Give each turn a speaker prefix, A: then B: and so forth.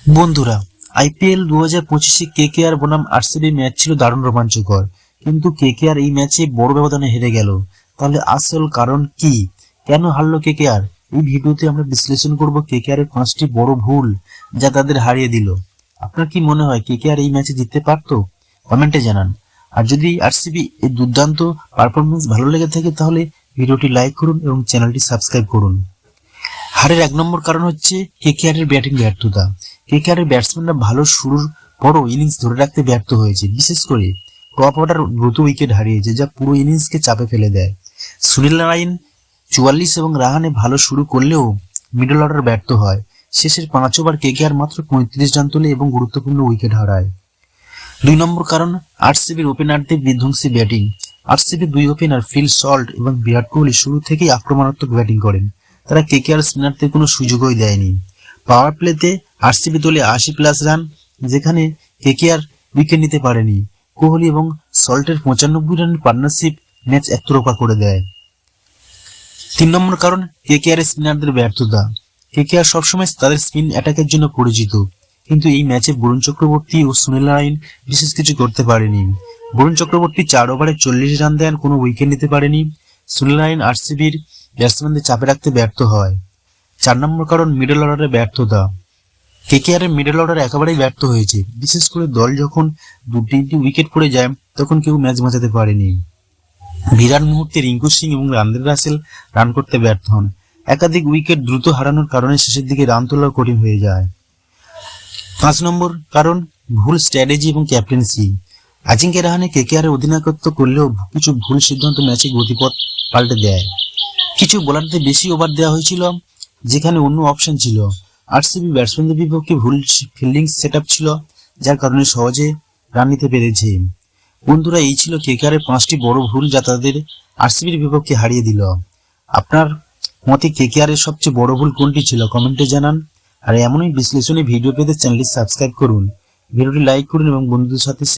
A: বন্ধুরা, IPL 2025-এ KKR বনাম RCB match ছিল দারুণ রোমাঞ্চকর, কিন্তু কেকেআর এই ম্যাচে বড় ব্যবধানে হেরে গেল। তাহলে আসল কারণ কি? কেন হারলো কেকেআর? এই ভিডিওতে আমরা বিশ্লেষণ করব কেকেআর এর 5টি বড় ভুল যা তাদের হারিয়ে দিল। আপনার কি মনে হয় কেকেআর এই ম্যাচে জিততে পারতো? কমেন্টে জানান। আর যদি আরসিবি এই দুর্দান্ত পারফরমেন্স ভালো লেগে থাকে তাহলে ভিডিওটি লাইক করুন এবং চ্যানেলটি সাবস্ক্রাইব করুন। হারের 1 নম্বর কারণ হচ্ছে কেকেআর এর ব্যাটিং ব্যর্থতা। কেকেআর এর ব্যাটসম্যানরা ভালো শুরুর পরও ইনিংস ধরে রাখতে ব্যর্থ হয়েছে। বিশেষ করে টপ অর্ডার দ্রুত উইকেট হারিয়েছে, যা পুরো ইনিংসকে চাপে ফেলে দেয়। সুনীল নারায়ণ 44 এবং রাহানে ভালো শুরু করলেও মিডল অর্ডার ব্যর্থ হয়। শেষের 5 ওভার কেকেআর মাত্র 35 রান তোলে এবং গুরুত্বপূর্ণ উইকেট হারায়। 2 নম্বর কারণ আরসিবির ওপেনারদের বিধ্বংসী ব্যাটিং। আরসিবির 2 ওপেনার ফিল সল্ট এবং বিরাট কোহলি শুরু থেকেই আক্রমণাত্মক ব্যাটিং করেন। তারা কেকেআর স্পিনারদের কোনো সুযোগই দেয়নি। পাওয়ার প্লেতে আরসিবি তোলে 80+ রান, যেখানে কেকেআর উইকেট নিতে পারেনি। কোহলি এবং সল্টের 95 রানের পার্টনারশিপ ম্যাচ একতরফা করে দেয়। 3 নম্বর কারণ কেকেআর স্পিনারদের ব্যর্থতা। কেকেআর সবসময় তাদের স্পিন অ্যাটাকের জন্য পরিচিত, কিন্তু এই ম্যাচে বরুণ চক্রবর্তী ও সুনীল নারায়ণ বিশেষ কিছু করতে পারেনি। বরুণ চক্রবর্তী 4 ওভারে 40 রান দেন, কোনো উইকেট নিতে পারেনি। সুনীল নারায়ণ আরসিবির ব্যাটসম্যানদের চাপে রাখতে ব্যর্থ হয়। 4 নম্বর কারণ মিডল অর্ডারের ব্যর্থতা। কেকেআর এর মিডল অর্ডার একেবারেই ব্যর্থ হয়েছে। বিশেষ করে দল যখন 2-3টি উইকেট পড়ে যায় তখন কেউ ম্যাচ বাঁচাতে পারেনি। বিরাট মুহূর্তে রিঙ্কু সিং এবং আন্দ্রে রাসেল রান করতে ব্যর্থ হন। একাধিক উইকেট দ্রুত হারানোর কারণে শেষের দিকে রান তোলা কঠিন হয়ে যায়। 5 নম্বর কারণ ভুল স্ট্র্যাটেজি এবং ক্যাপ্টেন্সি। আজিঙ্ক্য রাহানে কেকেআর এর অধিনায়কত্ব করলেও কিছু ভুল সিদ্ধান্ত ম্যাচে গতিপথ পাল্টে দেয়। কিছু বোলারদের বেশি ওভার দেওয়া হয়েছিল যেখানে অন্য অপশন ছিল। আরসিবি ব্যাটসম্যানদের বিপক্ষে ভুল ফিল্ডিং সেটআপ ছিল, যার কারণে সহজে রান নিতে পেরেছে। বন্ধুরা, এই ছিল কেকেআর এর 5টি বড় ভুল যা তাদের আরসিবির বিপক্ষে হারিয়ে দিল। আপনার মতে কেকেআর এর সবচেয়ে বড় ভুল কোনটি ছিল? কমেন্টে জানান। আর এমনই বিশ্লেষণী ভিডিও পেতে চ্যানেলটি সাবস্ক্রাইব করুন, ভিডিওটি লাইক করুন এবং বন্ধুদের সাথে